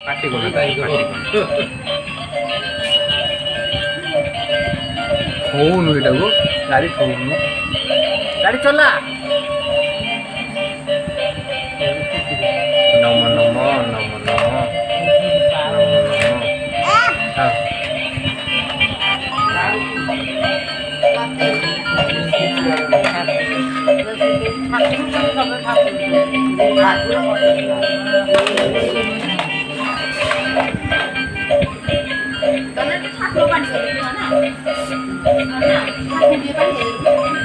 ପାଟି କଲା ତାଇ ପାଟି ଥଉନୁ ଏଇଟାକୁ ଗାଡ଼ି ଥଉନୁ ଗାଡ଼ି ଚଲା ନମ ନମ ନମ ନମ Karena itu hak lo kan sebenarnya, karena hak dia kan